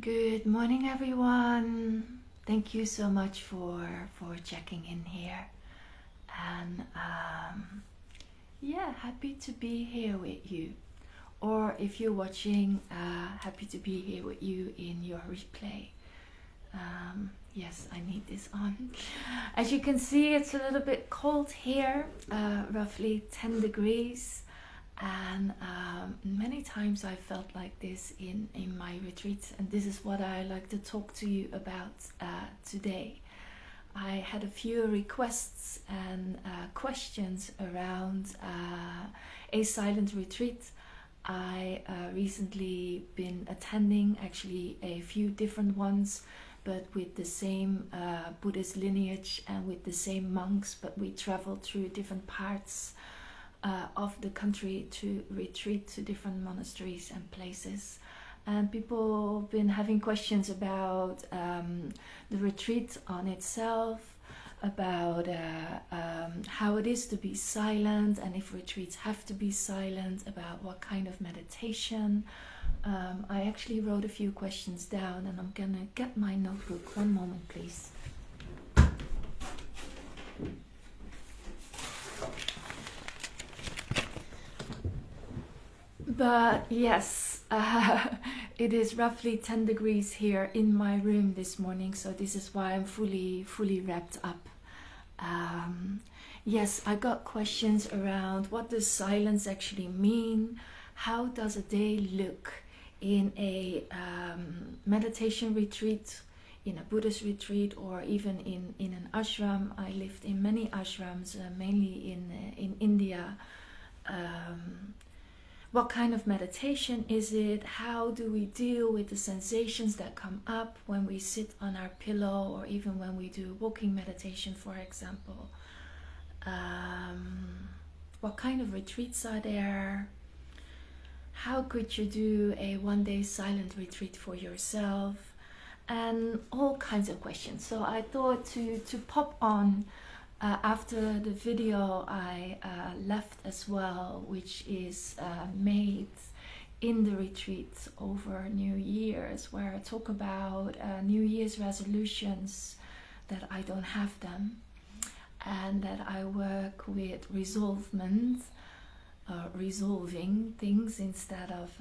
Good morning, everyone. Thank you so much for checking in here, and yeah, happy to be here with you. Or if you're watching, happy to be here with you in your replay. Yes, I need this on. As you can see, it's a little bit cold here, roughly 10 degrees. And many times I felt like this in my retreats, and this is what I like to talk to you about today. I had a few requests and questions around a silent retreat. I recently been attending actually a few different ones, but with the same Buddhist lineage and with the same monks, but we traveled through different parts of the country to retreat to different monasteries and places. And people have been having questions about the retreat on itself, about how it is to be silent, and if retreats have to be silent, about what kind of meditation. I actually wrote a few questions down, and I'm gonna get my notebook. One moment, please. But yes, it is roughly 10 degrees here in my room this morning, so this is why I'm fully wrapped up. Yes, I got questions around what does silence actually mean? How does a day look in a meditation retreat, in a Buddhist retreat, or even in an ashram? I lived in many ashrams, mainly in India. What kind of meditation is it? How do we deal with the sensations that come up when we sit on our pillow, or even when we do walking meditation, for example? What kind of retreats are there? How could you do a one-day silent retreat for yourself? And all kinds of questions. So I thought to pop on after the video I left as well, which is made in the retreat over New Year's, where I talk about New Year's resolutions, that I don't have them, and that I work with resolving things instead of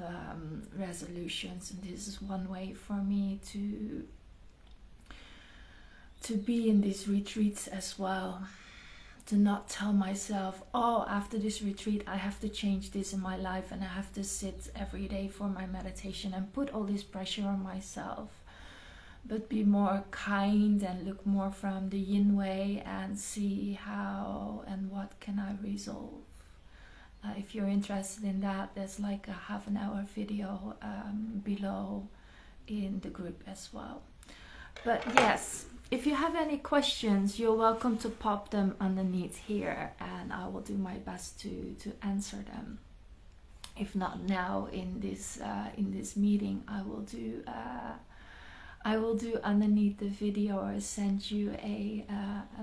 resolutions. And this is one way for me to be in these retreats as well, to not tell myself, oh, after this retreat I have to change this in my life and I have to sit every day for my meditation, and put all this pressure on myself, but be more kind and look more from the yin way and see how and what can I resolve. If you're interested in that, there's like a half-an-hour video below in the group as well. But yes, if you have any questions, you're welcome to pop them underneath here, and I will do my best to answer them. If not now in this meeting, I will do underneath the video, or send you a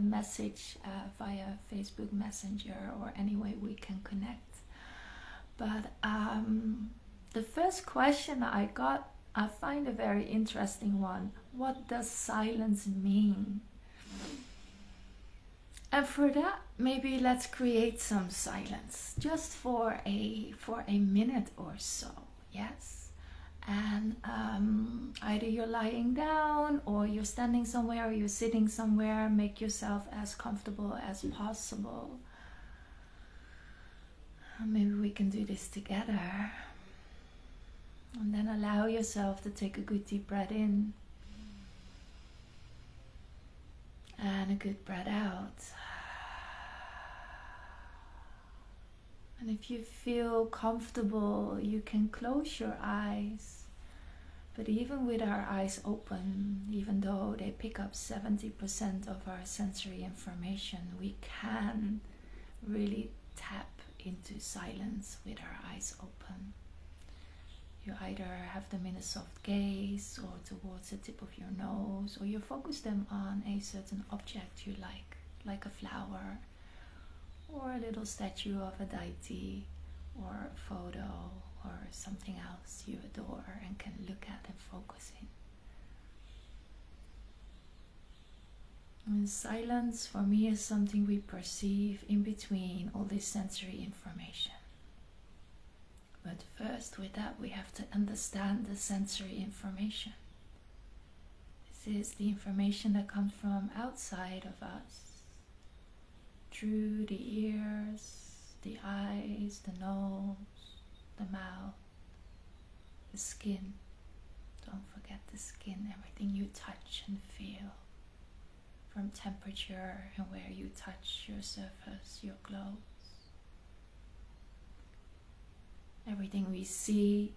message via Facebook Messenger, or any way we can connect. But the first question I got, I find a very interesting one. What does silence mean? And for that, maybe let's create some silence, just for a minute or so. Yes. And either you're lying down, or you're standing somewhere, or you're sitting somewhere. Make yourself as comfortable as possible. Maybe we can do this together. And then allow yourself to take a good deep breath in, and a good breath out. And if you feel comfortable, you can close your eyes. But even with our eyes open, even though they pick up 70% of our sensory information, we can really tap into silence with our eyes open. You either have them in a soft gaze, or towards the tip of your nose, or you focus them on a certain object you like a flower, or a little statue of a deity, or a photo, or something else you adore and can look at and focus in. And silence for me is something we perceive in between all this sensory information. But first, with that, we have to understand the sensory information. This is the information that comes from outside of us, through the ears, the eyes, the nose, the mouth, the skin. Don't forget the skin, everything you touch and feel. From temperature and where you touch your surface, your clothes. Everything we see.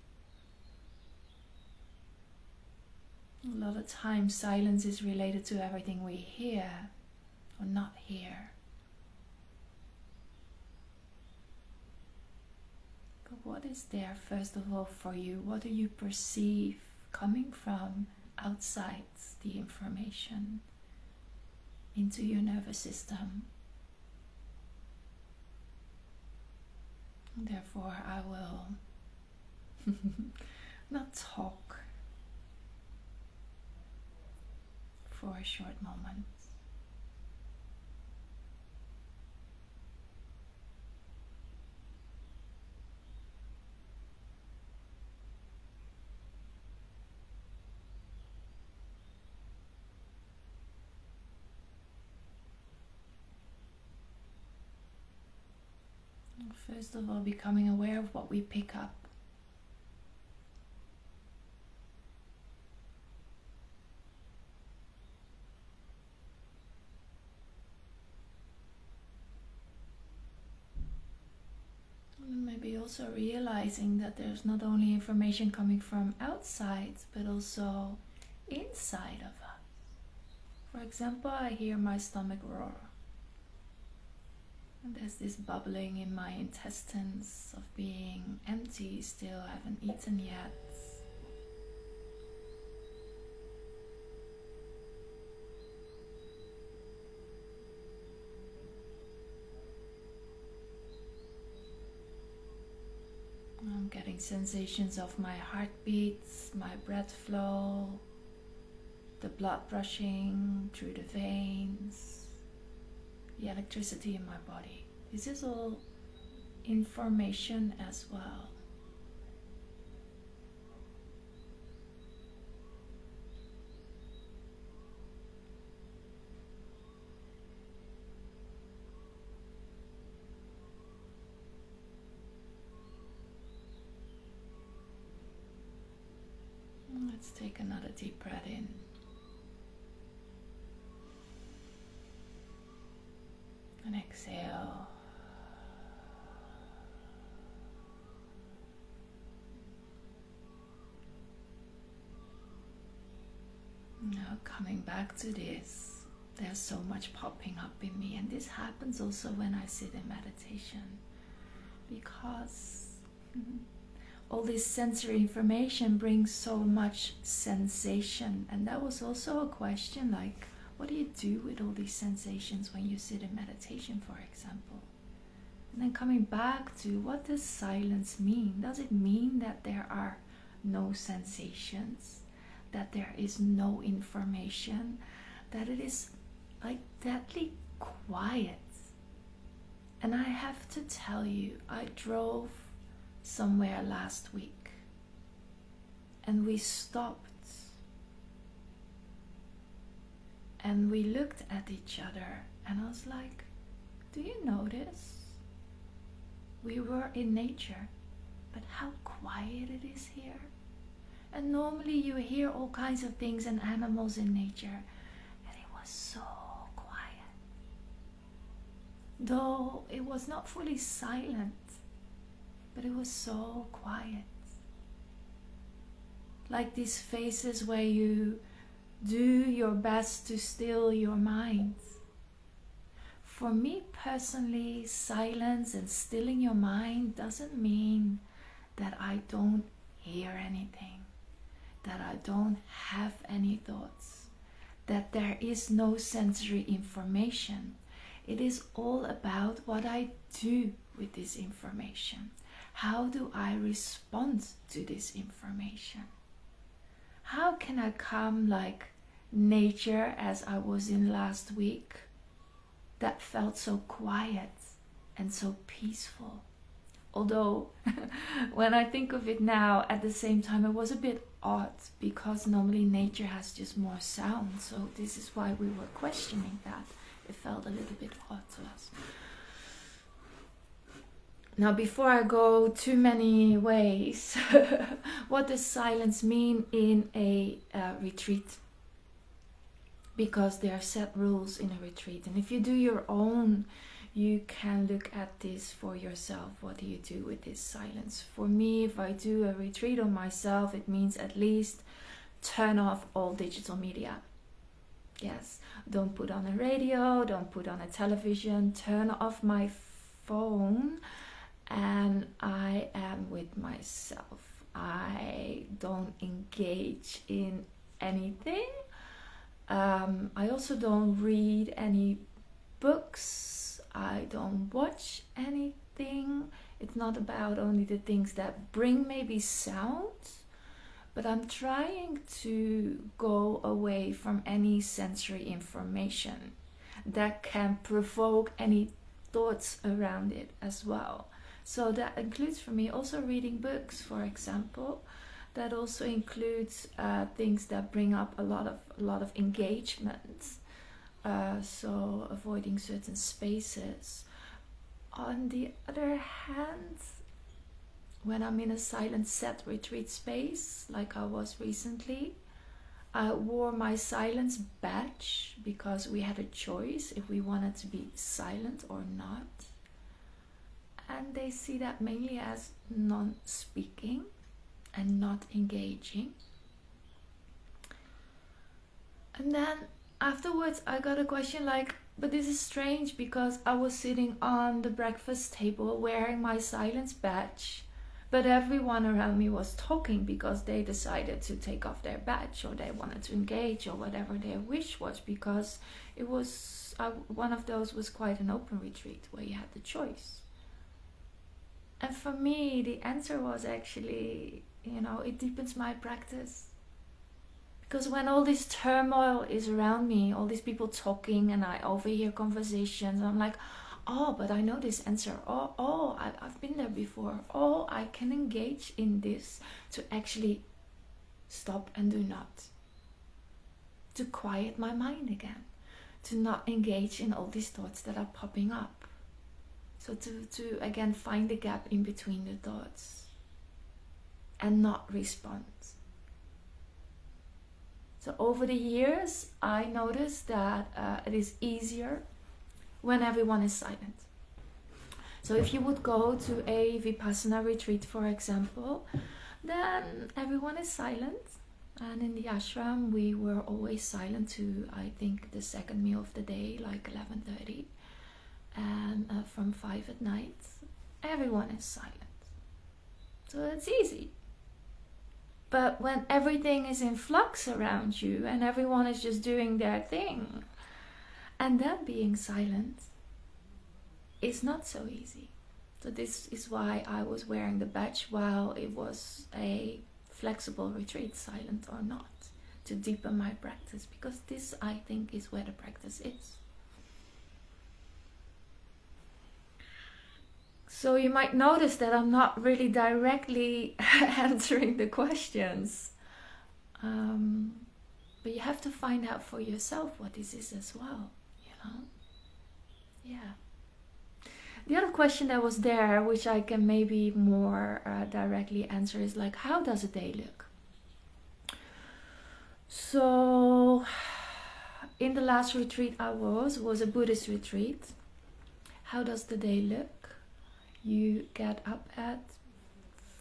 A lot of times silence is related to everything we hear or not hear. But what is there first of all for you? What do you perceive coming from outside the information into your nervous system? Therefore, I will not talk for a short moment. First of all, becoming aware of what we pick up. And maybe also realizing that there's not only information coming from outside, but also inside of us. For example, I hear my stomach roar. And there's this bubbling in my intestines of being empty, still haven't eaten yet. I'm getting sensations of my heartbeats, my breath flow, the blood rushing through the veins. The electricity in my body. This is all information as well. Let's take another deep breath in. And exhale. Now coming back to this, there's so much popping up in me, and this happens also when I sit in meditation, because all this sensory information brings so much sensation. And that was also a question, like, what do you do with all these sensations when you sit in meditation, for example? And then coming back to, what does silence mean? Does it mean that there are no sensations? That there is no information? That it is like deadly quiet? And I have to tell you, I drove somewhere last week and we stopped. And we looked at each other and I was like, do you notice? We were in nature, but how quiet it is here. And normally you hear all kinds of things and animals in nature, and it was so quiet. Though it was not fully silent, but it was so quiet. Like these phases where you do your best to still your mind. For me personally, silence and stilling your mind doesn't mean that I don't hear anything, that I don't have any thoughts, that there is no sensory information. It is all about what I do with this information. How do I respond to this information? How can I come like nature as I was in last week that felt so quiet and so peaceful. Although when I think of it now, at the same time, it was a bit odd because normally nature has just more sound. So this is why we were questioning that. It felt a little bit odd to us. Now, before I go too many ways, what does silence mean in a retreat? Because there are set rules in a retreat. And if you do your own, you can look at this for yourself. What do you do with this silence? For me, if I do a retreat on myself, it means at least turn off all digital media. Yes, don't put on a radio, don't put on a television, turn off my phone, and I am with myself. I don't engage in anything. I also don't read any books. I don't watch anything. It's not about only the things that bring maybe sound, but I'm trying to go away from any sensory information that can provoke any thoughts around it as well. So that includes for me also reading books, for example. That also includes things that bring up a lot of engagement. So avoiding certain spaces. On the other hand, when I'm in a silent set retreat space, like I was recently, I wore my silence badge because we had a choice if we wanted to be silent or not. And they see that mainly as non-speaking and not engaging. And then afterwards I got a question like, but this is strange because I was sitting on the breakfast table wearing my silence badge, but everyone around me was talking because they decided to take off their badge or they wanted to engage or whatever their wish was, because it was one of those was quite an open retreat where you had the choice. And for me, the answer was actually, it deepens my practice. Because when all this turmoil is around me, all these people talking and I overhear conversations, I'm like, oh, but I know this answer. Oh, I've been there before. Oh, I can engage in this to actually stop and do not. To quiet my mind again. To not engage in all these thoughts that are popping up. So to again find the gap in between the thoughts and not respond. So over the years, I noticed that it is easier when everyone is silent. So if you would go to a Vipassana retreat, for example, then everyone is silent. And in the ashram, we were always silent to, I think, the second meal of the day, like 11:30. And from 5 at night, everyone is silent. So it's easy. But when everything is in flux around you and everyone is just doing their thing, and then being silent is not so easy. So this is why I was wearing the badge while it was a flexible retreat, silent or not, to deepen my practice, because this, I think, is where the practice is. So you might notice that I'm not really directly answering the questions. But you have to find out for yourself what this is as well, Yeah. The other question that was there, which I can maybe more directly answer, is like, how does a day look? So in the last retreat I was a Buddhist retreat. How does the day look? You get up at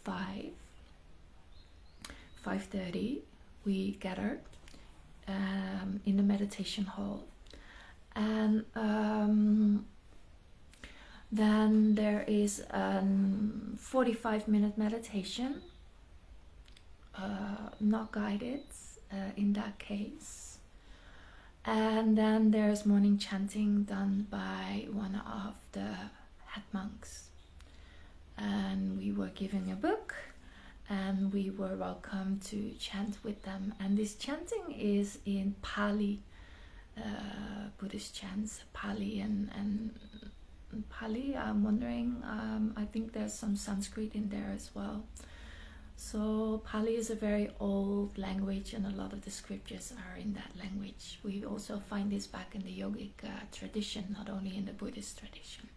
5:30. We gather in the meditation hall, and then there is a 45-minute meditation, not guided in that case, and then there's morning chanting done by one of the head monks. And we were given a book, and we were welcome to chant with them. And this chanting is in Pali, Buddhist chants, Pali and Pali. I'm wondering, I think there's some Sanskrit in there as well. So Pali is a very old language, and a lot of the scriptures are in that language. We also find this back in the yogic tradition, not only in the Buddhist tradition.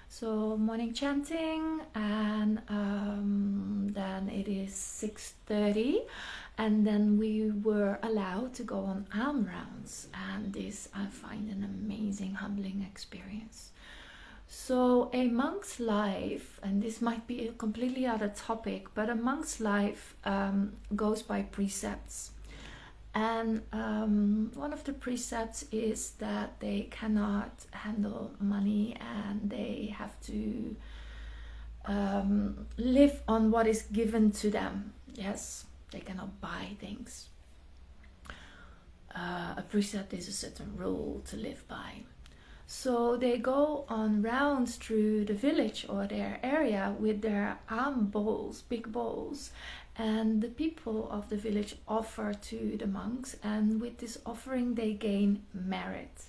So morning chanting, and then it is 6:30, and then we were allowed to go on arm rounds, and this I find an amazing, humbling experience. So a monk's life, and this might be a completely other topic, but a monk's life goes by precepts. And one of the precepts is that they cannot handle money, and they have to live on what is given to them. Yes, they cannot buy things. A precept is a certain rule to live by. So they go on rounds through the village or their area with their alms bowls, big bowls, and the people of the village offer to the monks, and with this offering they gain merit.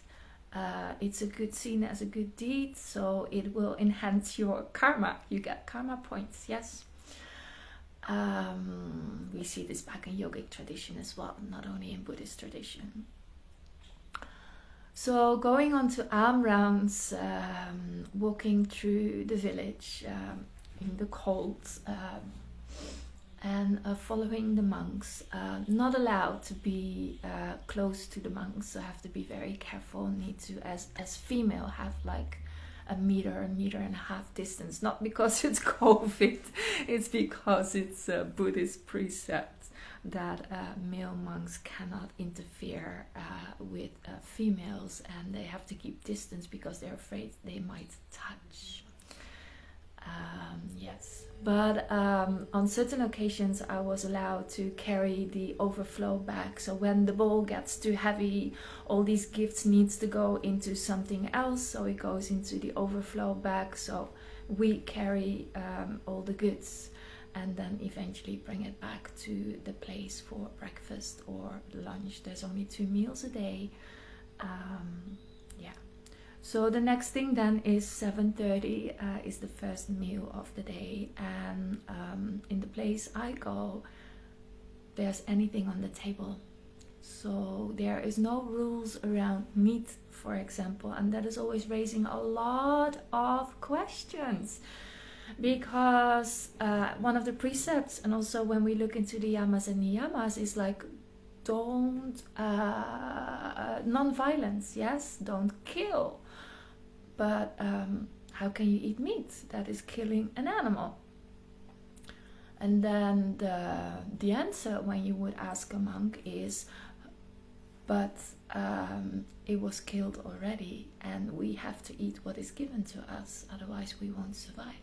It's a good seen as a good deed, so it will enhance your karma. You get karma points, yes. We see this back in yogic tradition as well, not only in Buddhist tradition. So going on to arm rounds, walking through the village in the cold, and following the monks. Not allowed to be close to the monks, so have to be very careful. Need to, as female, have like a meter and a half distance. Not because it's COVID, it's because it's a Buddhist precept that male monks cannot interfere with females, and they have to keep distance because they're afraid they might touch. Yes, but on certain occasions I was allowed to carry the overflow bag. So when the bowl gets too heavy, all these gifts needs to go into something else, so it goes into the overflow bag. So we carry all the goods, and then eventually bring it back to the place for breakfast or lunch. There's only 2 meals a day. Yeah. So the next thing then is 7:30 is the first meal of the day, and in the place I go, there's anything on the table. So there is no rules around meat, for example, and that is always raising a lot of questions. Because one of the precepts, and also when we look into the yamas and niyamas, is like, don't non-violence, yes, don't kill. But how can you eat meat? That is killing an animal. And then the answer when you would ask a monk is, but it was killed already, and we have to eat what is given to us, otherwise we won't survive.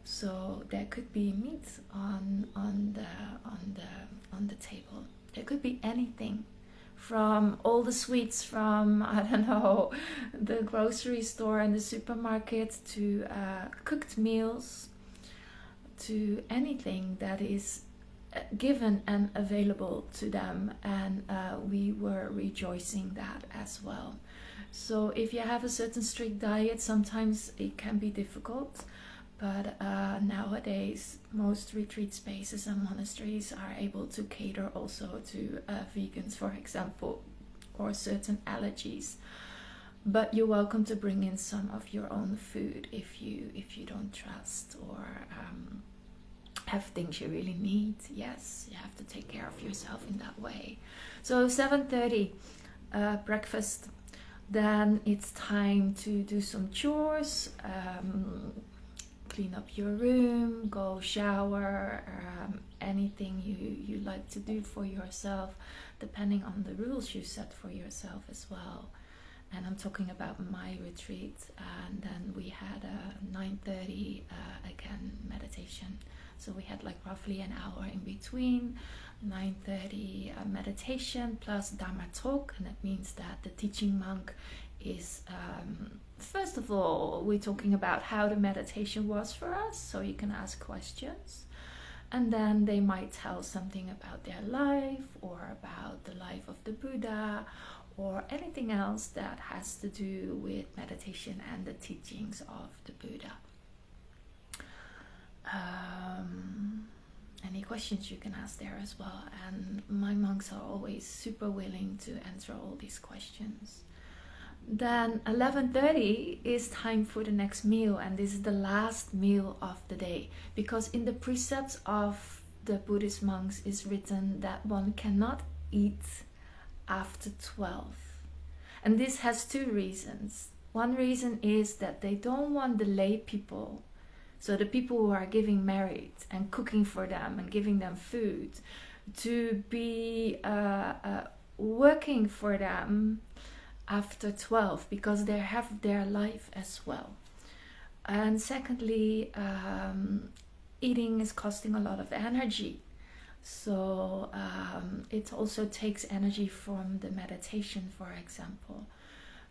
So there could be meat on the table. There could be anything, from all the sweets from, I don't know, the grocery store and the supermarket, to cooked meals, to anything that is given and available to them, and we were rejoicing that as well. So if you have a certain strict diet, sometimes it can be difficult. But nowadays, most retreat spaces and monasteries are able to cater also to vegans, for example, or certain allergies. But you're welcome to bring in some of your own food if you don't trust or have things you really need. Yes, you have to take care of yourself in that way. So 7:30, breakfast. Then it's time to do some chores. Clean up your room, go shower, anything you like to do for yourself, depending on the rules you set for yourself as well. And I'm talking about my retreat, and then we had a 9:30 again meditation. So we had like roughly an hour in between. 9:30 meditation plus Dharma talk, and that means that the teaching monk is first of all, we're talking about how the meditation was for us, so you can ask questions. and then they might tell something about their life or about the life of the Buddha or anything else that has to do with meditation and the teachings of the Buddha. Any questions you can ask there as well, and my monks are always super willing to answer all these questions. Then 11:30 is time for the next meal, and this is the last meal of the day, because in the precepts of the Buddhist monks is written that one cannot eat after 12. And this has two reasons. One reason is that they don't want the lay people, so the people who are giving merit and cooking for them and giving them food, to be working for them after 12, because they have their life as well. And secondly, eating is costing a lot of energy, so it also takes energy from the meditation, for example.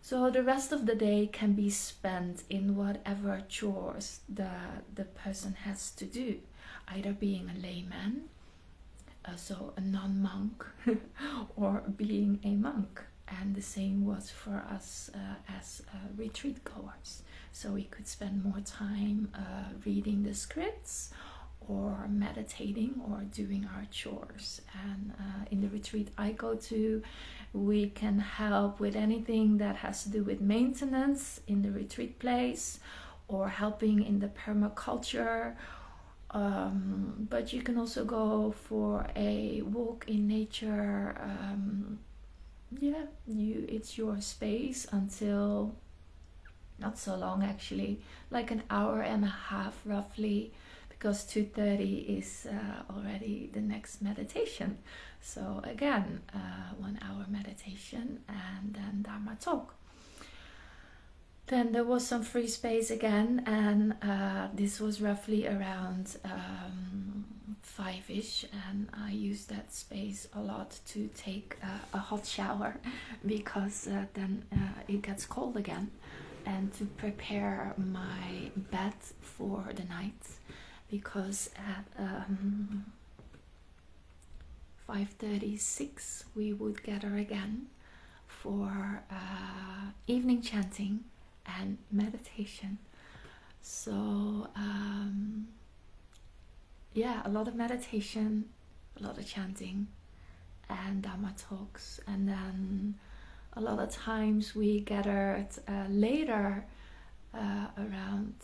So the rest of the day can be spent in whatever chores the person has to do, either being a layman, so a non-monk, or being a monk. And the same was for us as retreat goers. So we could spend more time reading the scripts or meditating or doing our chores. And in the retreat I go to, we can help with anything that has to do with maintenance in the retreat place or helping in the permaculture. But you can also go for a walk in nature. It's your space until not so long, actually, like an hour and a half roughly, because 2:30 is already the next meditation. So again, 1 hour meditation and then Dharma talk. Then there was some free space again, and this was roughly around 5-ish, and I used that space a lot to take a hot shower, because then it gets cold again, and to prepare my bed for the night, because at 5:36 we would gather again for evening chanting and meditation. So a lot of meditation, a lot of chanting and Dharma talks, and then a lot of times we gathered later around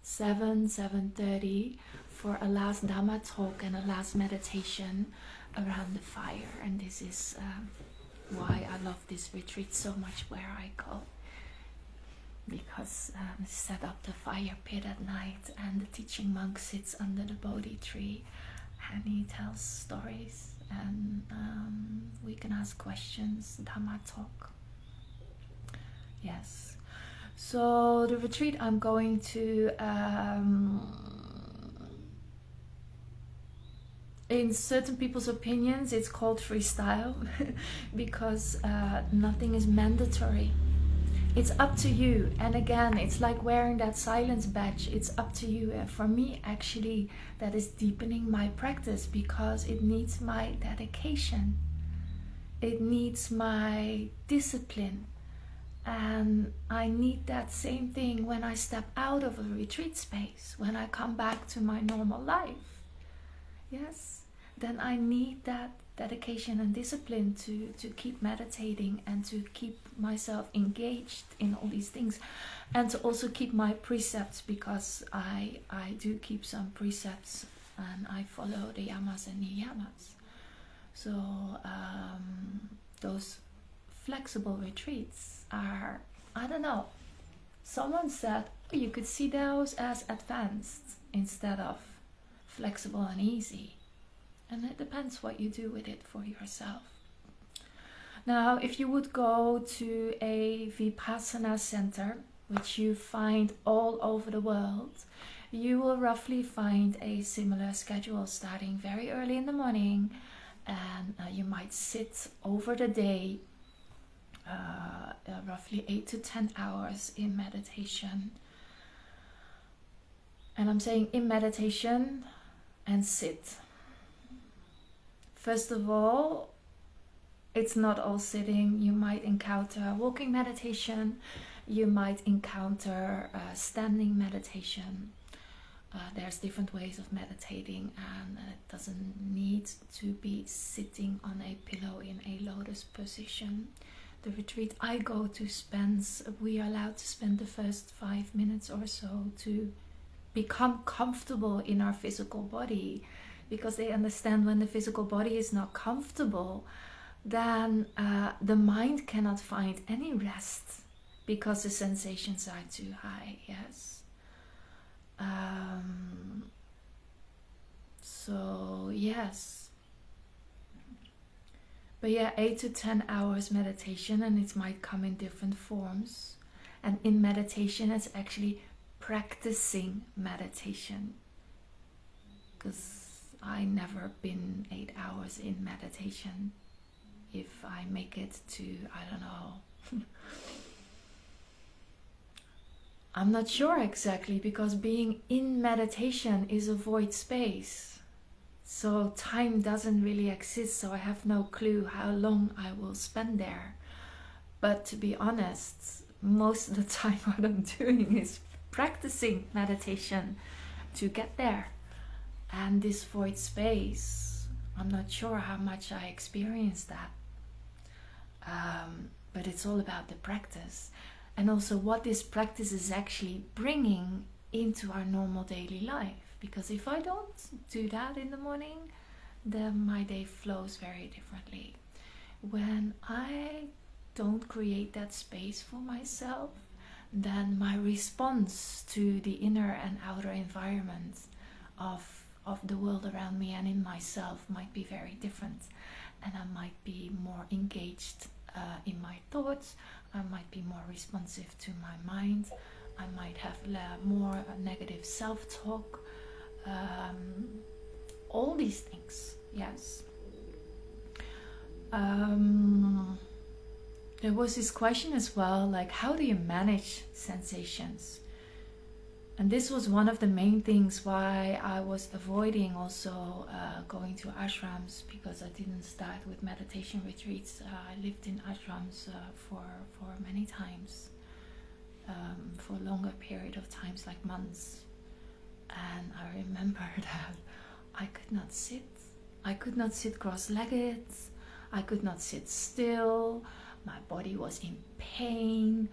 7:30 for a last Dharma talk and a last meditation around the fire. And this is why I love this retreat so much where I go, because set up the fire pit at night, and the teaching monk sits under the Bodhi tree and he tells stories, and we can ask questions, Dhamma talk. Yes. So the retreat I'm going to, in certain people's opinions, it's called freestyle because nothing is mandatory. It's up to you. And again, it's like wearing that silence badge. It's up to you. And for me, actually, that is deepening my practice, because it needs my dedication. It needs my discipline. And I need that same thing when I step out of a retreat space, when I come back to my normal life. Yes, then I need that dedication and discipline to keep meditating and to keep myself engaged in all these things, and to also keep my precepts, because I do keep some precepts and I follow the yamas and niyamas. So those flexible retreats are, I don't know, someone said you could see those as advanced instead of flexible and easy. And it depends what you do with it for yourself. Now, if you would go to a Vipassana center, which you find all over the world, you will roughly find a similar schedule, starting very early in the morning, and you might sit over the day, roughly 8 to 10 hours in meditation. And I'm saying in meditation and sit. First of all, it's not all sitting. You might encounter walking meditation, you might encounter standing meditation. There's different ways of meditating, and it doesn't need to be sitting on a pillow in a lotus position. The retreat I go to we are allowed to spend the first 5 minutes or so to become comfortable in our physical body, because they understand when the physical body is not comfortable, then the mind cannot find any rest because the sensations are too high. Yes. So yes, but yeah, 8 to 10 hours meditation, and it might come in different forms. And in meditation, it's actually practicing meditation, because I never been 8 hours in meditation. If I make it to, I don't know, I'm not sure exactly, because being in meditation is a void space. So time doesn't really exist, so I have no clue how long I will spend there. But to be honest, most of the time what I'm doing is practicing meditation to get there. And this void space, I'm not sure how much I experienced that. But it's all about the practice. And also what this practice is actually bringing into our normal daily life. Because if I don't do that in the morning, then my day flows very differently. When I don't create that space for myself, then my response to the inner and outer environment of the world around me and in myself might be very different. And I might be more engaged in my thoughts. I might be more responsive to my mind. I might have more negative self-talk. All these things, yes. There was this question as well, like, how do you manage sensations? And this was one of the main things why I was avoiding also going to ashrams, because I didn't start with meditation retreats. I lived in ashrams for many times, for a longer period of times, like months. And I remember that I could not sit. I could not sit cross-legged. I could not sit still. My body was in pain.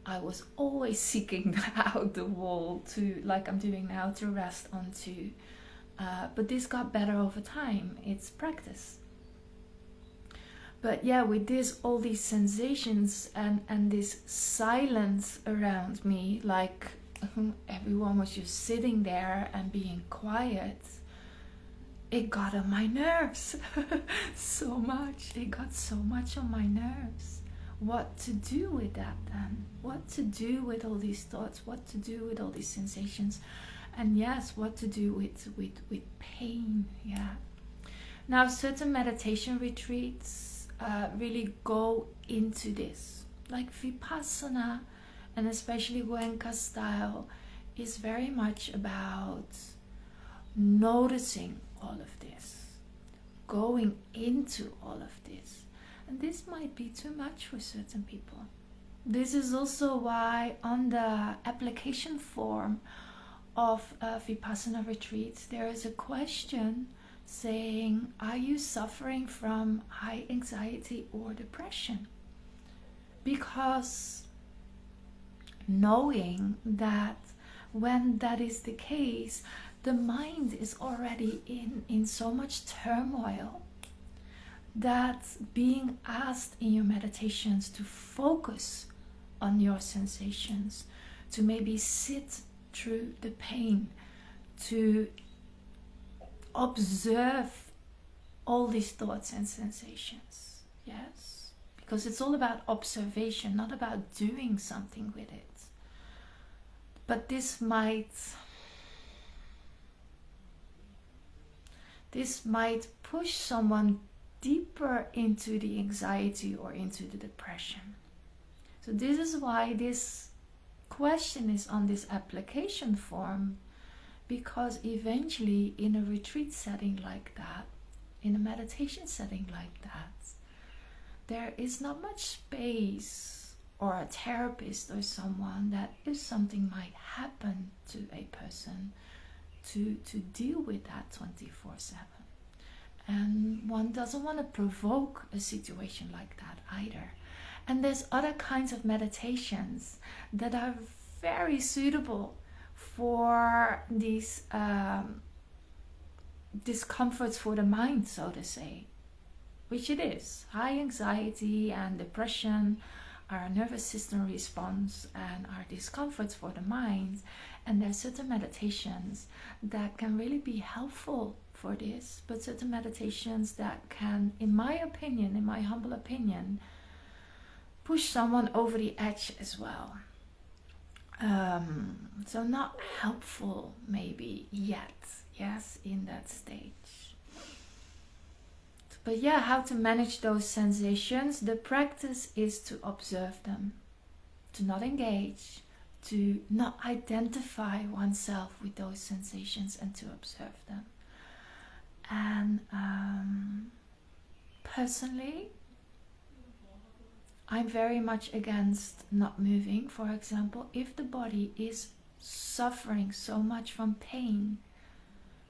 I was always seeking out the wall to, like I'm doing now, to rest onto. But this got better over time. It's practice. But yeah, with this, all these sensations and this silence around me, like everyone was just sitting there and being quiet, it got on my nerves so much. It got so much on my nerves. What to do with that then? What to do with all these thoughts? What to do with all these sensations? And yes, what to do with pain? Yeah. Now, certain meditation retreats really go into this, like Vipassana, and especially Goenka style, is very much about noticing all of this, going into all of this. And this might be too much for certain people. This is also why on the application form of Vipassana retreats, there is a question saying, are you suffering from high anxiety or depression? Because knowing that when that is the case, the mind is already in so much turmoil that being asked in your meditations to focus on your sensations, to maybe sit through the pain, to observe all these thoughts and sensations. Yes, because it's all about observation, not about doing something with it. But this might push someone deeper into the anxiety or into the depression. So this is why this question is on this application form, because eventually in a retreat setting like that, in a meditation setting like that, there is not much space, or a therapist or someone, that if something might happen to a person, to deal with that 24/7. And one doesn't want to provoke a situation like that either. And there's other kinds of meditations that are very suitable for these discomforts for the mind, so to say, which it is. High anxiety and depression, our nervous system response, and our discomforts for the mind. And there are certain meditations that can really be helpful for this, but certain meditations that can, in my opinion, in my humble opinion, push someone over the edge as well. So not helpful maybe yet, yes, in that stage. But yeah, how to manage those sensations? The practice is to observe them, to not engage, to not identify oneself with those sensations, and to observe them. And personally, I'm very much against not moving. For example, if the body is suffering so much from pain,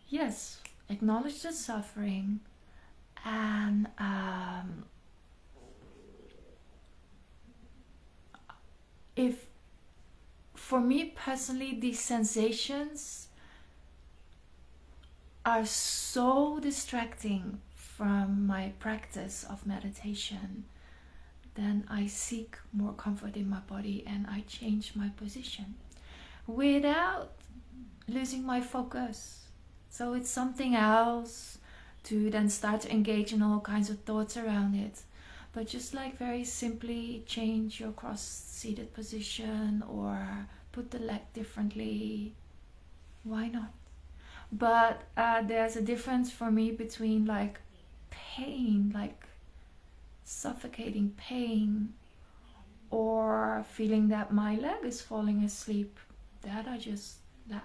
yes, acknowledge the suffering, and if, for me personally, these sensations are so distracting from my practice of meditation, then I seek more comfort in my body and I change my position without losing my focus. So it's something else to then start to engage in all kinds of thoughts around it. But just like very simply change your cross-seated position or put the leg differently, why not? But there's a difference for me between like pain, like suffocating pain, or feeling that my leg is falling asleep. That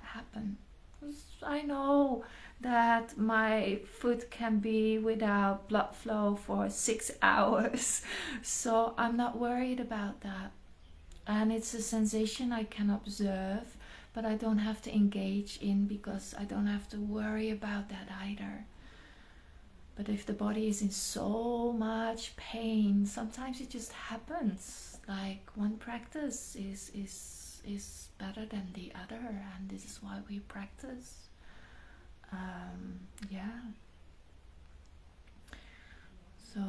happened. I know that my foot can be without blood flow for 6 hours, so I'm not worried about that. And it's a sensation I can observe, but I don't have to engage in, because I don't have to worry about that either. But if the body is in so much pain, sometimes it just happens. Like one practice is better than the other, and this is why we practice. Yeah. So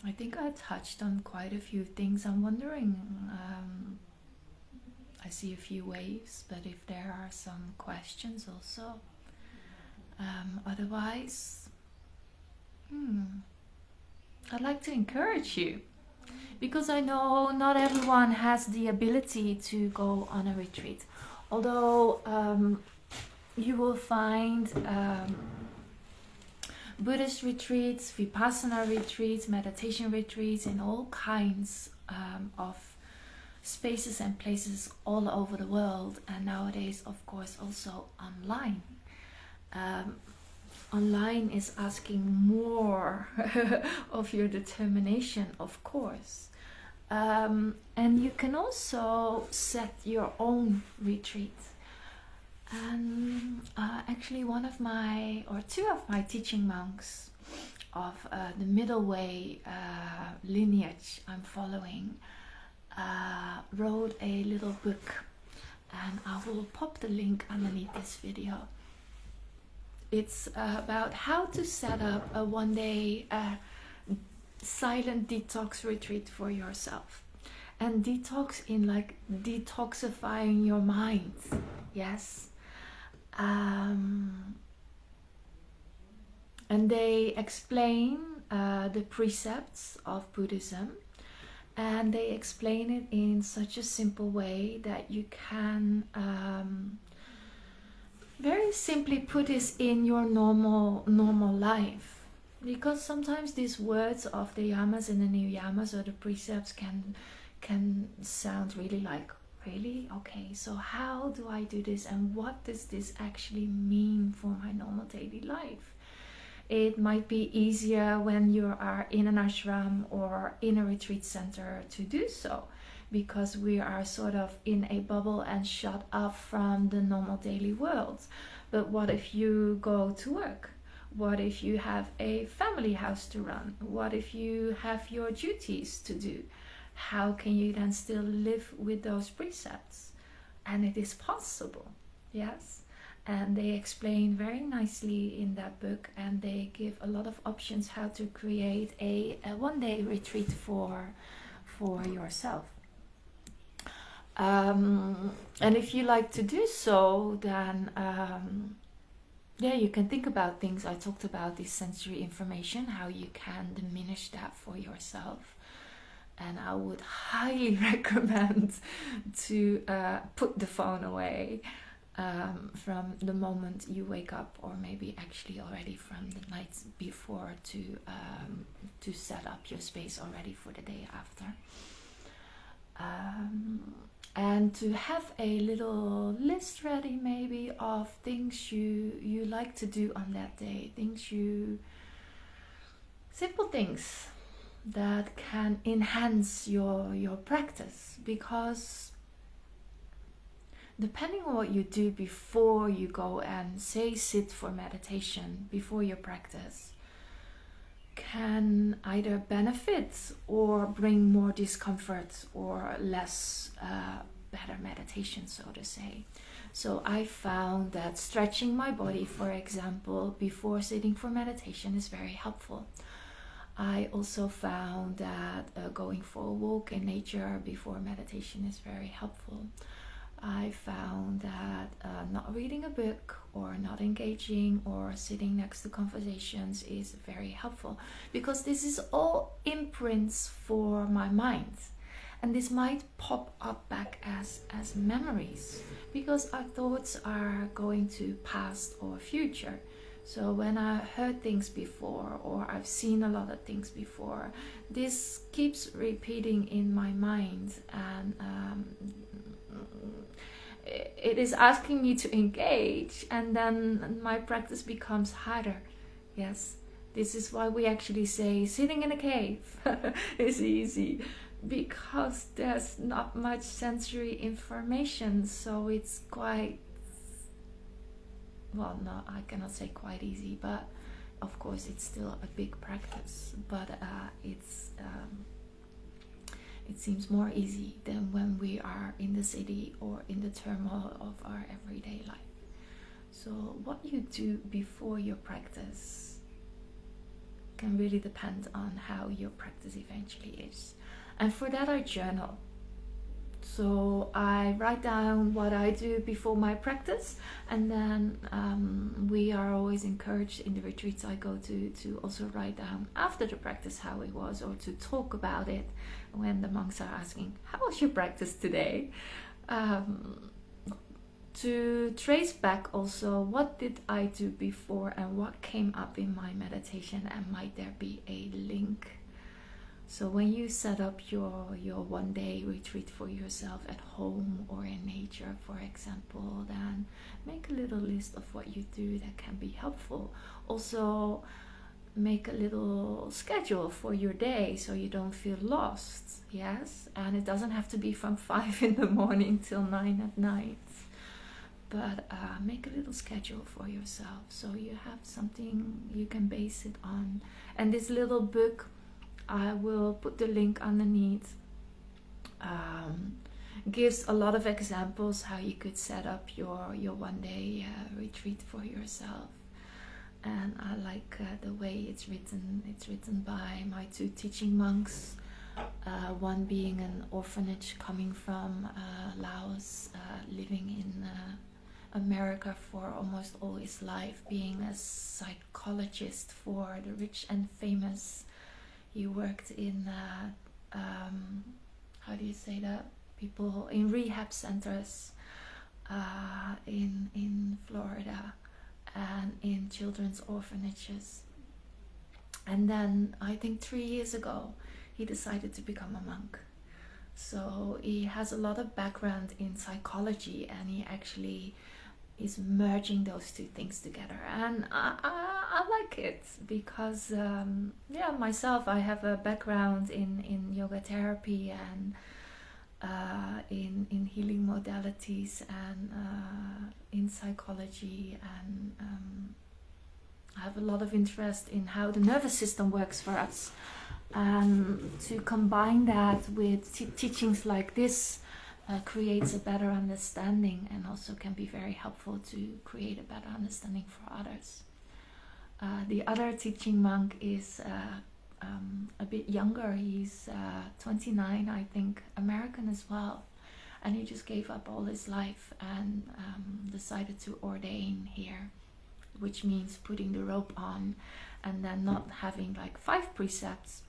I think I touched on quite a few things. I'm wondering, I see a few waves, but if there are some questions also. Otherwise, I'd like to encourage you, because I know not everyone has the ability to go on a retreat. Although you will find Buddhist retreats, Vipassana retreats, meditation retreats in all kinds of spaces and places all over the world, and nowadays of course also online. Online is asking more of your determination, of course. And you can also set your own retreat. And actually one of my, or two of my teaching monks of the middle way lineage I'm following wrote a little book, and I will pop the link underneath this video. It's about how to set up a one-day silent detox retreat for yourself. And detox in like detoxifying your mind, yes. And they explain the precepts of Buddhism, and they explain it in such a simple way that you can very simply put this in your normal life. Because sometimes these words of the yamas and the niyamas or the precepts can sound really like really? Okay, so how do I do this, and what does this actually mean for my normal daily life? It might be easier when you are in an ashram or in a retreat center to do so, because we are sort of in a bubble and shut off from the normal daily world. But what if you go to work? What if you have a family house to run? What if you have your duties to do? How can you then still live with those precepts? And it is possible, yes. And they explain very nicely in that book, and they give a lot of options how to create a one-day retreat for yourself. And if you like to do so, then yeah, you can think about things I talked about, this sensory information, how you can diminish that for yourself. And I would highly recommend to put the phone away from the moment you wake up, or maybe actually already from the night before, to set up your space already for the day after. And to have a little list ready maybe of things you like to do on that day, simple things that can enhance your practice, because depending on what you do before you go and say sit for meditation before your practice can either benefit or bring more discomfort or less better meditation, so to say. So I found that stretching my body, for example, before sitting for meditation is very helpful. I also found that going for a walk in nature before meditation is very helpful. I found that not reading a book or not engaging or sitting next to conversations is very helpful, because this is all imprints for my mind, and this might pop up back as memories, because our thoughts are going to past or future. So when I heard things before, or I've seen a lot of things before, this keeps repeating in my mind, and it is asking me to engage, and then my practice becomes harder. Yes, this is why we actually say sitting in a cave is easy, because there's not much sensory information, so it's quite, well, no, I cannot say quite easy, but of course it's still a big practice, but it seems more easy than when we are in the city or in the turmoil of our everyday life. So what you do before your practice can really depend on how your practice eventually is. And for that I journal. So I write down what I do before my practice, and then we are always encouraged in the retreats I go to also write down after the practice how it was, or to talk about it when the monks are asking, how was your practice today? To trace back also, what did I do before and what came up in my meditation, and might there be a link? So when you set up your one-day retreat for yourself at home or in nature, for example, then make a little list of what you do that can be helpful. Also, make a little schedule for your day so you don't feel lost, yes? And it doesn't have to be from 5 in the morning till 9 at night. But make a little schedule for yourself so you have something you can base it on. And this little book, I will put the link underneath, gives a lot of examples how you could set up your one-day retreat for yourself. And I like the way it's written. It's written by my 2 teaching monks, one being an orphanage coming from Laos, living in America for almost all his life, being a psychologist for the rich and famous. He worked in, how do you say that? People in rehab centers in Florida and in children's orphanages. And then I think 3 years ago, he decided to become a monk. So he has a lot of background in psychology, and he actually is merging those two things together, and I like it because yeah, myself, I have a background in yoga therapy and in healing modalities and in psychology, and I have a lot of interest in how the nervous system works for us, and to combine that with teachings like this creates a better understanding, and also can be very helpful to create a better understanding for others. The other teaching monk is a bit younger. He's 29, I think, American as well. And he just gave up all his life and decided to ordain here, which means putting the robe on and then not having like 5 precepts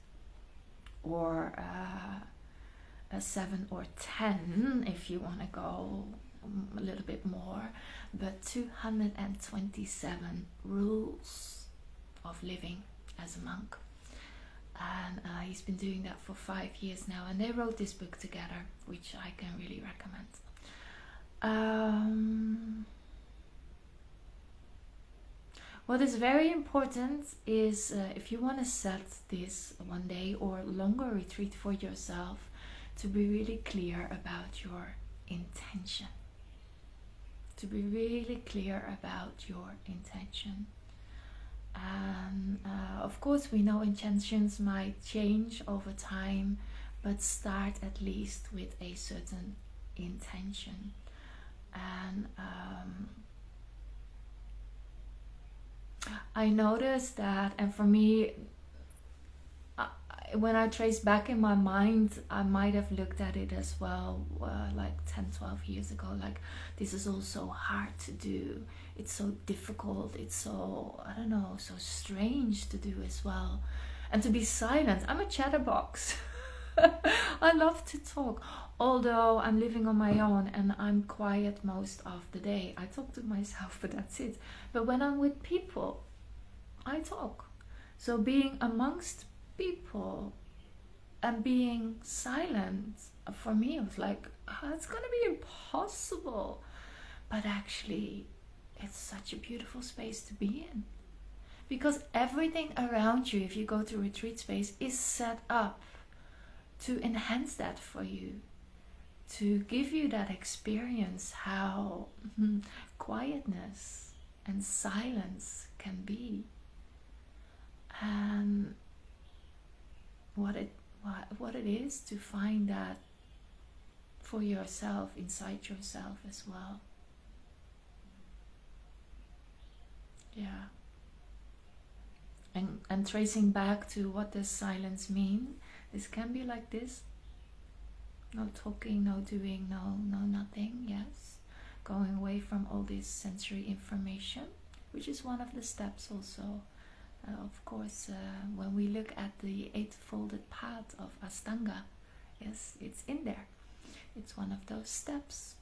or 7 or 10 if you want to go a little bit more, but 227 rules of living as a monk. And he's been doing that for 5 years now, and they wrote this book together, which I can really recommend. What is very important is if you want to set this one day or longer retreat for yourself, to be really clear about your intention. To be really clear about your intention. And of course we know intentions might change over time, but start at least with a certain intention. And I noticed that, and for me, when I trace back in my mind, I might have looked at it as well like 10-12 years ago, like this is all so hard to do, it's so difficult, it's so, I don't know, so strange to do as well. And to be silent, I'm a chatterbox. I love to talk, although I'm living on my own and I'm quiet most of the day. I talk to myself, but that's it. But when I'm with people, I talk. So being amongst people and being silent, for me it was like, it's gonna be impossible, but actually it's such a beautiful space to be in, because everything around you, if you go to retreat space, is set up to enhance that for you, to give you that experience how quietness and silence can be, and what it is to find that for yourself, inside yourself as well. Yeah. And tracing back to what does silence mean, this can be like this. No talking, no doing, no nothing, yes. Going away from all this sensory information, which is one of the steps also. Of course, when we look at the 8-folded path of Ashtanga, yes, it's in there. It's one of those steps.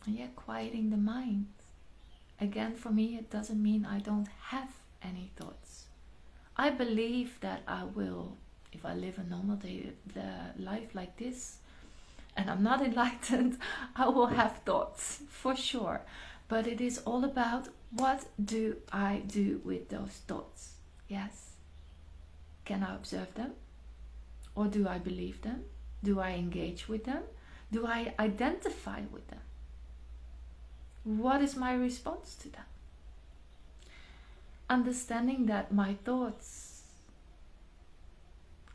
Yeah, quieting the mind. Again, for me, it doesn't mean I don't have any thoughts. I believe that I will, if I live a normal day, the life like this, and I'm not enlightened, I will have thoughts, for sure. But it is all about, what do I do with those thoughts? Yes. Can I observe them? Or do I believe them? Do I engage with them? Do I identify with them? What is my response to them? Understanding that my thoughts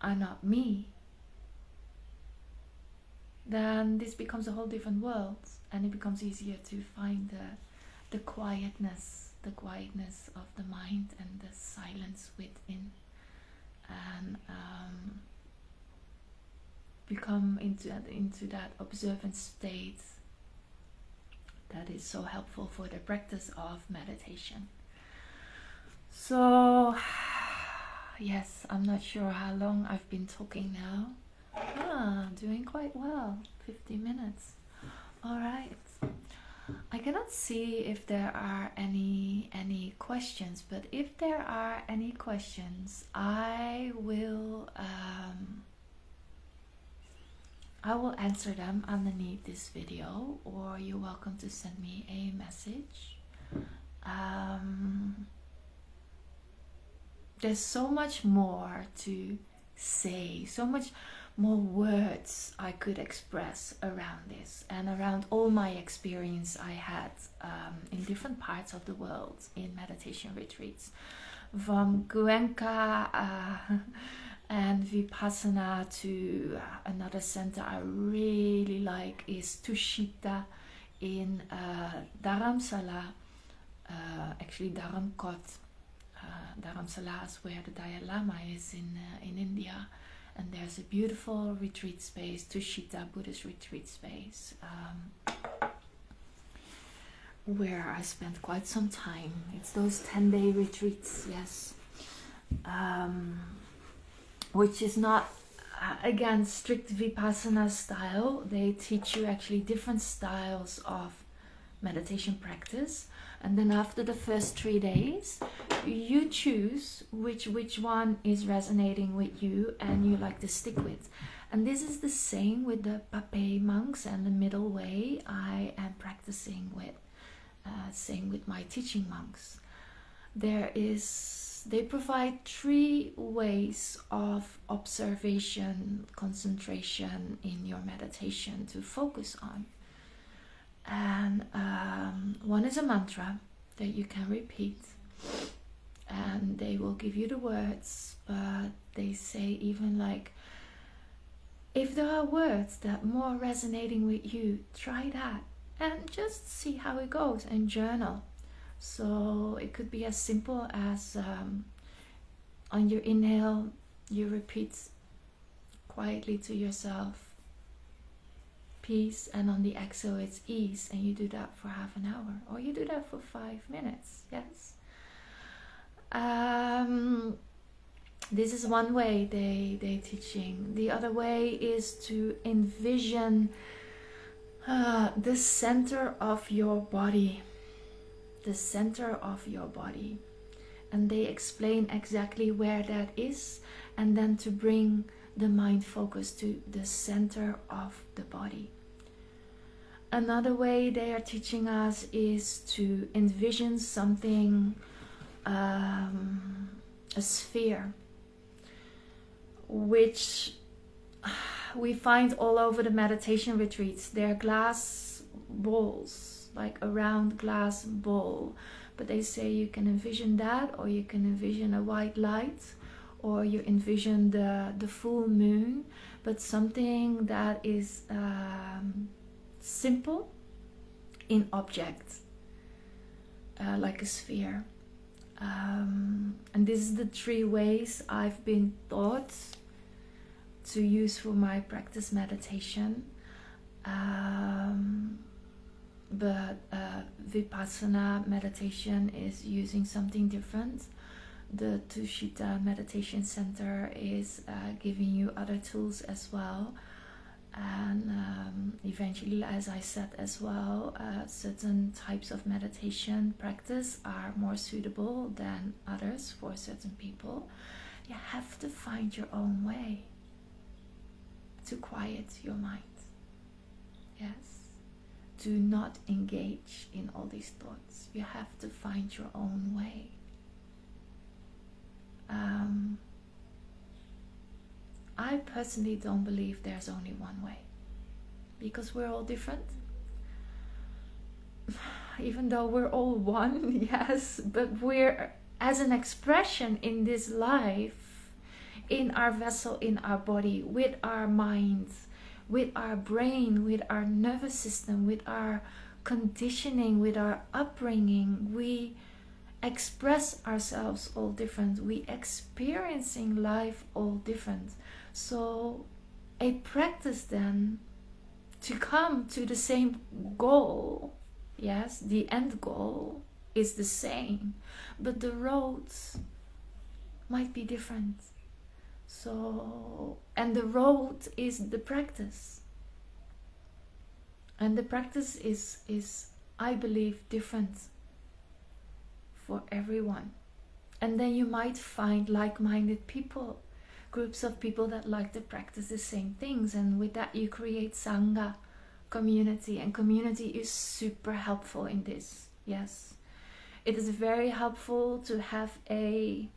are not me, then this becomes a whole different world, and it becomes easier to find the quietness of the mind and the silence within, and become into that observant state that is so helpful for the practice of meditation. So yes, I'm not sure how long I've been talking now. Doing quite well, 50 minutes. All right. I cannot see if there are any questions, but if there are any questions, I will answer them underneath this video, or you're welcome to send me a message. There's so much more to say, so much more words I could express around this and around all my experience I had in different parts of the world in meditation retreats, from Goenka and Vipassana to another center I really like is Tushita in Dharamsala, actually Dharamkot. Dharamsala is where the Dalai Lama is in India, and there's a beautiful retreat space, Tushita Buddhist retreat space, where I spent quite some time. It's those 10-day retreats, yes, which is not again strict Vipassana style. They teach you actually different styles of meditation practice, and then after the first 3 days you choose which one is resonating with you and you like to stick with. And this is the same with the Pape monks and the middle way I am practicing with, same with my teaching monks. They provide 3 ways of observation, concentration in your meditation to focus on. And one is a mantra that you can repeat, and they will give you the words, but they say even like, if there are words that more resonating with you, try that and just see how it goes and journal. So it could be as simple as on your inhale you repeat quietly to yourself, peace, and on the exhale it's ease, and you do that for half an hour, or you do that for 5 minutes. Yes, this is one way they teaching. The other way is to envision the center of your body, the center of your body, and they explain exactly where that is, and then to bring the mind focus to the center of the body. Another way they are teaching us is to envision something, a sphere, which we find all over the meditation retreats. They're glass balls, like a round glass ball, but they say you can envision that, or you can envision a white light, or you envision the full moon, but something that is simple in object, like a sphere. And this is the 3 ways I've been taught to use for my practice meditation. But Vipassana meditation is using something different. The Tushita Meditation Center is giving you other tools as well. And eventually, as I said as well, certain types of meditation practice are more suitable than others for certain people. You have to find your own way to quiet your mind. Yes. Do not engage in all these thoughts. You have to find your own way. I personally don't believe there's only one way, because we're all different. Even though we're all one, yes, but we're, as an expression in this life, in our vessel, in our body, with our mind, with our brain, with our nervous system, with our conditioning, with our upbringing, we express ourselves all different. We experiencing life all different. So a practice then to come to the same goal, yes, the end goal is the same, but the roads might be different. So, and the road is the practice, and the practice is I believe, different for everyone. And then you might find like-minded people, groups of people that like to practice the same things, and with that you create Sangha, community, and community is super helpful in this. Yes, it is very helpful to have in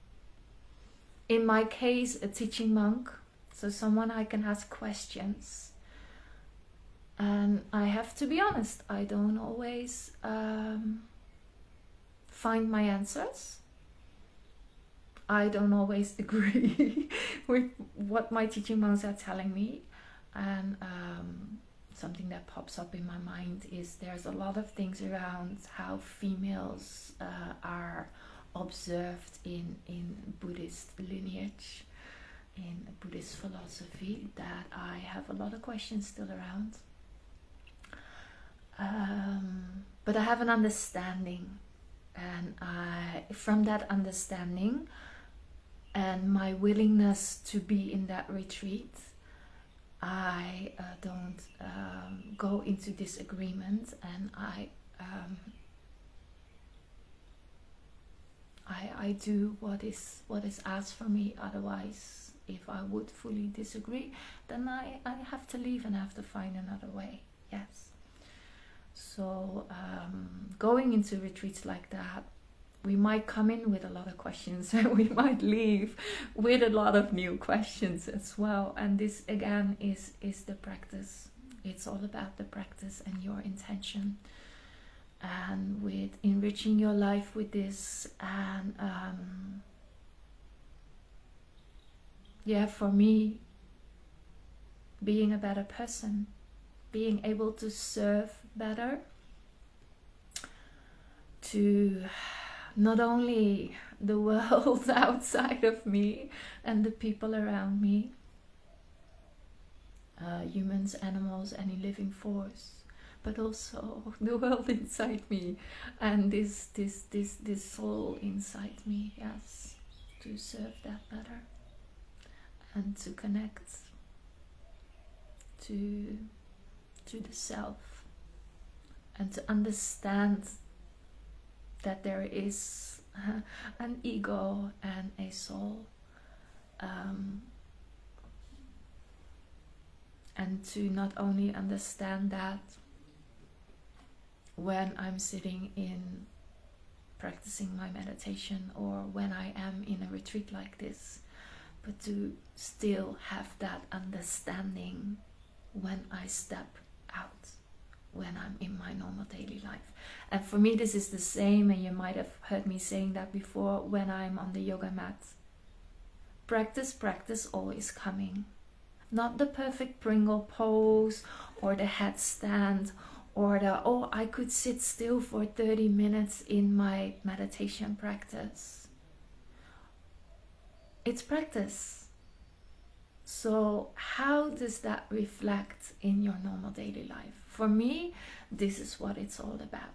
my case, a teaching monk, so someone I can ask questions. And I have to be honest, I don't always find my answers. I don't always agree with what my teaching monks are telling me. And something that pops up in my mind is there's a lot of things around how females are observed in Buddhist lineage, in Buddhist philosophy, that I have a lot of questions still around. But I have an understanding, and from that understanding and my willingness to be in that retreat, I don't go into disagreement, and I do what is asked for me. Otherwise, if I would fully disagree, then I have to leave and have to find another way. Yes. So going into retreats like that, we might come in with a lot of questions and we might leave with a lot of new questions as well. And this again is the practice. It's all about the practice and your intention, and with enriching your life with this. And for me, being a better person, being able to serve better, to not only the world outside of me and the people around me, humans, animals, any living force, but also the world inside me and this soul inside me. Yes, to serve that better and to connect to the self, and to understand that there is an ego and a soul, and to not only understand that when I'm sitting in practicing my meditation, or when I am in a retreat like this, but to still have that understanding when I step out, when I'm in my normal daily life. And for me this is the same, and you might have heard me saying that before, when I'm on the yoga mat. Practice always coming. Not the perfect Pringle pose, or the headstand, or the, oh, I could sit still for 30 minutes in my meditation practice. It's practice. So how does that reflect in your normal daily life? For me, this is what it's all about.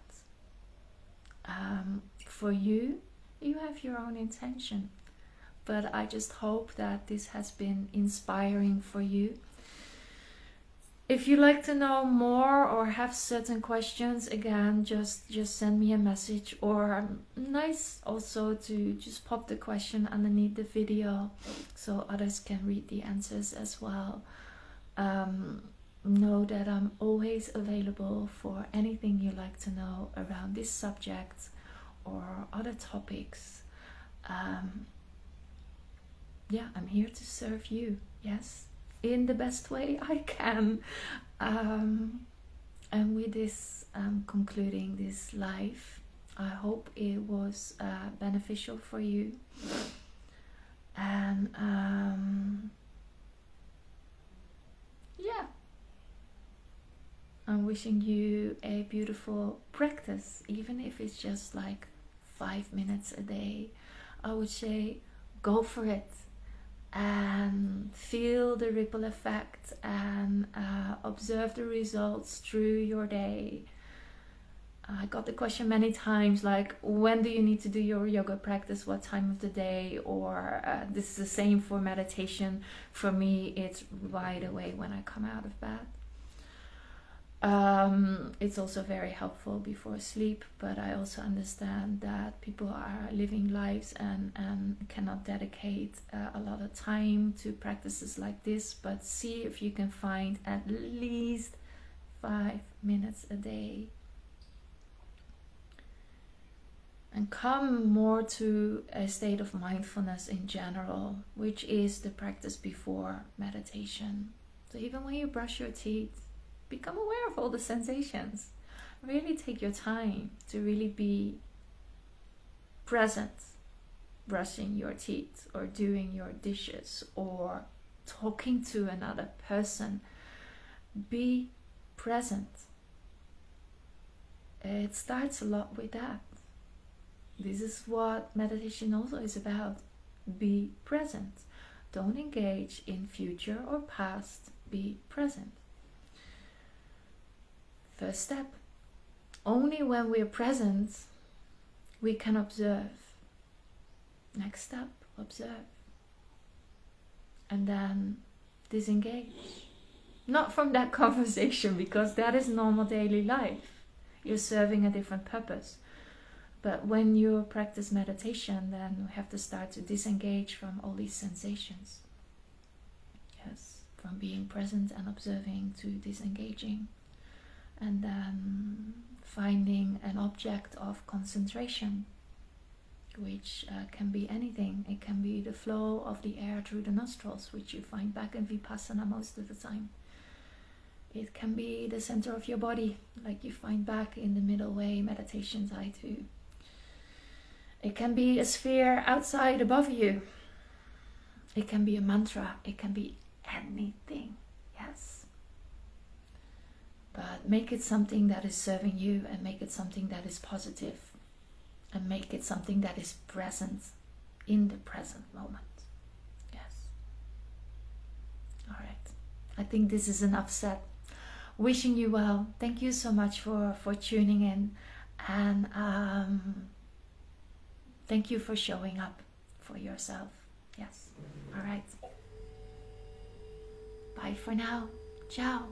For you, you have your own intention. But I just hope that this has been inspiring for you. If you'd like to know more or have certain questions, again, just send me a message, or nice also to just pop the question underneath the video so others can read the answers as well. Know that I'm always available for anything you'd like to know around this subject or other topics. I'm here to serve you, yes, in the best way I can. And with this, concluding this live. I hope it was beneficial for you. And I'm wishing you a beautiful practice, even if it's just like 5 minutes a day. I would say go for it and feel the ripple effect, and observe the results through your day. I got the question many times, like, when do you need to do your yoga practice, what time of the day, or this is the same for meditation. For me, it's right away when I come out of bed. It's also very helpful before sleep, but I also understand that people are living lives and cannot dedicate a lot of time to practices like this. But see if you can find at least 5 minutes a day and come more to a state of mindfulness in general, which is the practice before meditation. So even when you brush your teeth, become aware of all the sensations. Really take your time to really be present, brushing your teeth or doing your dishes or talking to another person. Be present. It starts a lot with that. This is what meditation also is about. Be present. Don't engage in future or past. Be present. First step. Only when we're present, we can observe. Next step, observe. And then disengage. Not from that conversation, because that is normal daily life. You're serving a different purpose. But when you practice meditation, then we have to start to disengage from all these sensations. Yes, from being present and observing to disengaging. And then finding an object of concentration, which can be anything. It can be the flow of the air through the nostrils, which you find back in Vipassana most of the time. It can be the center of your body, like you find back in the middle way meditations I do. It can be a sphere outside above you. It can be a mantra. It can be anything. Yes. But make it something that is serving you, and make it something that is positive, and make it something that is present in the present moment. Yes. All right. I think this is enough said. Wishing you well. Thank you so much for tuning in, and thank you for showing up for yourself. Yes. All right. Bye for now. Ciao.